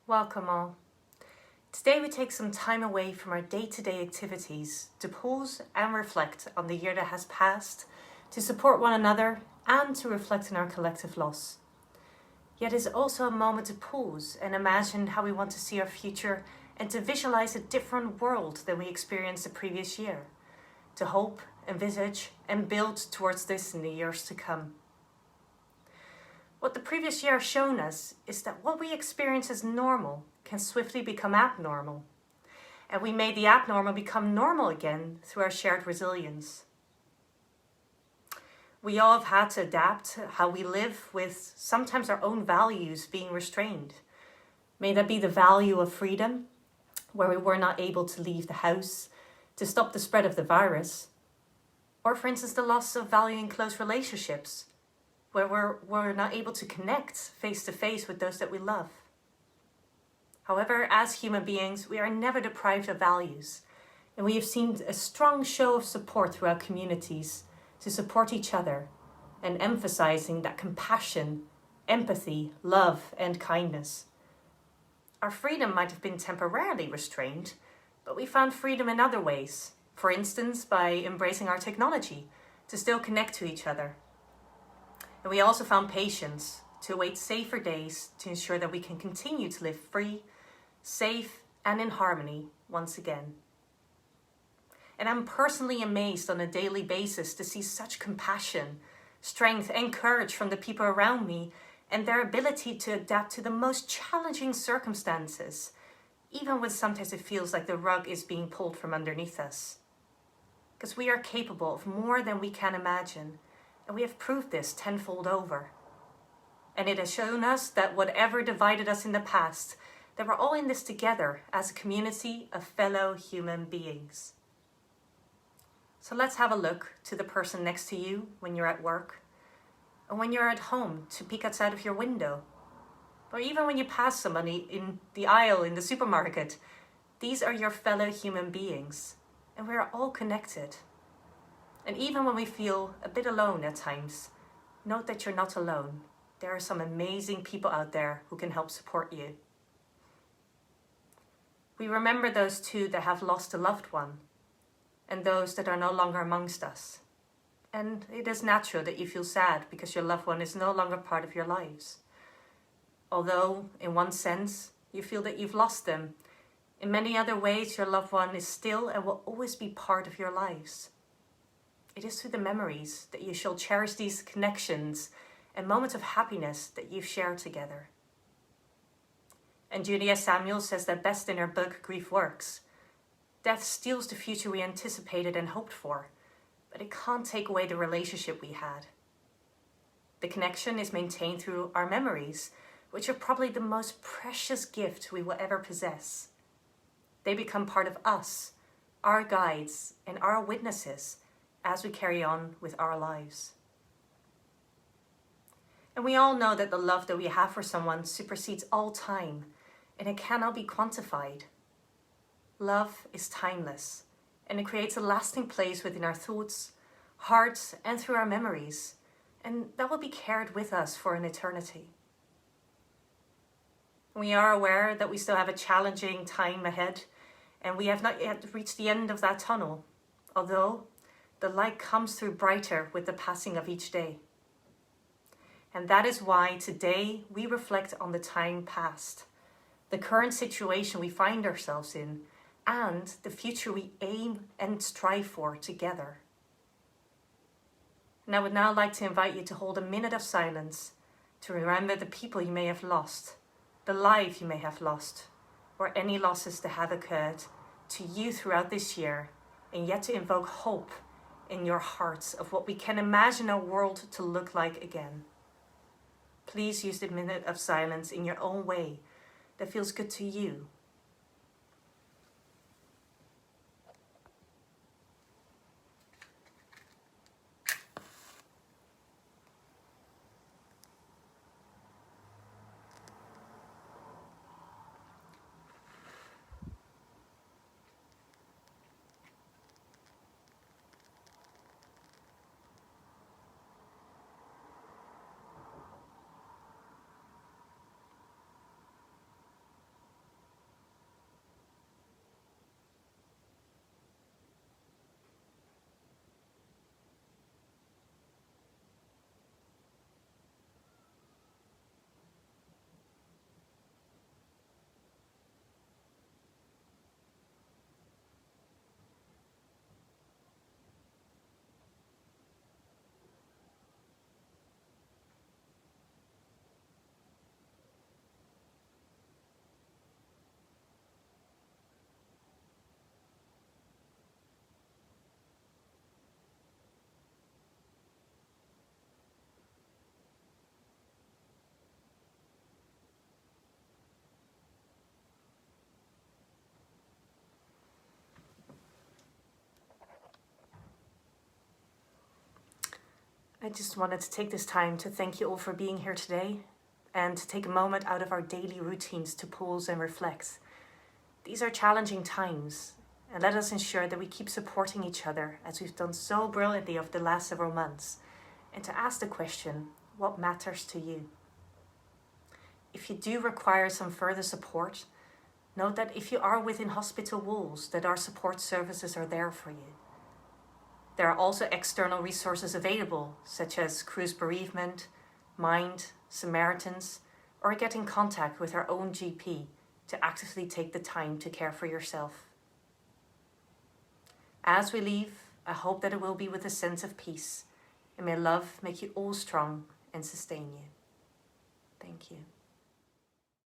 Welcome all. Today we take some time away from our day-to-day activities to pause and reflect on the year that has passed, to support one another and to reflect on our collective loss. Yet it's also a moment to pause and imagine how we want to see our future and to visualize a different world than we experienced the previous year, to hope, envisage and build towards this in the years to come. What the previous year has shown us is that what we experience as normal can swiftly become abnormal. And we made the abnormal become normal again through our shared resilience. We all have had to adapt how we live with sometimes our own values being restrained. May that be the value of freedom, where we were not able to leave the house to stop the spread of the virus. Or for instance, the loss of valuing close relationships, where we're not able to connect face to face with those that we love. However, as human beings, we are never deprived of values, and we have seen a strong show of support throughout communities to support each other and emphasizing that compassion, empathy, love, and kindness. Our freedom might have been temporarily restrained, but we found freedom in other ways. For instance, by embracing our technology to still connect to each other. And we also found patience to await safer days to ensure that we can continue to live free, safe, and in harmony once again. And I'm personally amazed on a daily basis to see such compassion, strength, and courage from the people around me and their ability to adapt to the most challenging circumstances, even when sometimes it feels like the rug is being pulled from underneath us. Because we are capable of more than we can imagine. And we have proved this tenfold over. And it has shown us that whatever divided us in the past, that we're all in this together as a community of fellow human beings. So let's have a look to the person next to you when you're at work, and when you're at home to peek outside of your window, or even when you pass somebody in the aisle in the supermarket. These are your fellow human beings, and we're all connected. And even when we feel a bit alone at times, note that you're not alone. There are some amazing people out there who can help support you. We remember those two that have lost a loved one and those that are no longer amongst us. And it is natural that you feel sad because your loved one is no longer part of your lives. Although, in one sense, you feel that you've lost them, in many other ways your loved one is still and will always be part of your lives. It is through the memories that you shall cherish these connections and moments of happiness that you've shared together. And Julia Samuel says that best in her book, Grief Works. Death steals the future we anticipated and hoped for, but it can't take away the relationship we had. The connection is maintained through our memories, which are probably the most precious gift we will ever possess. They become part of us, our guides, and our witnesses as we carry on with our lives. And we all know that the love that we have for someone supersedes all time, and it cannot be quantified. Love is timeless, and it creates a lasting place within our thoughts, hearts, and through our memories, and that will be carried with us for an eternity. We are aware that we still have a challenging time ahead, and we have not yet reached the end of that tunnel, although the light comes through brighter with the passing of each day. And that is why today we reflect on the time past, the current situation we find ourselves in, and the future we aim and strive for together. And I would now like to invite you to hold a minute of silence to remember the people you may have lost, the life you may have lost, or any losses that have occurred to you throughout this year, and yet to invoke hope in your hearts of what we can imagine our world to look like again. Please use the minute of silence in your own way that feels good to you. I just wanted to take this time to thank you all for being here today and to take a moment out of our daily routines to pause and reflect. These are challenging times, and let us ensure that we keep supporting each other as we've done so brilliantly over the last several months, and to ask the question, what matters to you? If you do require some further support, note that if you are within hospital walls, that our support services are there for you. There are also external resources available, such as Cruise Bereavement, Mind, Samaritans, or get in contact with our own GP to actively take the time to care for yourself. As we leave, I hope that it will be with a sense of peace, and may love make you all strong and sustain you. Thank you.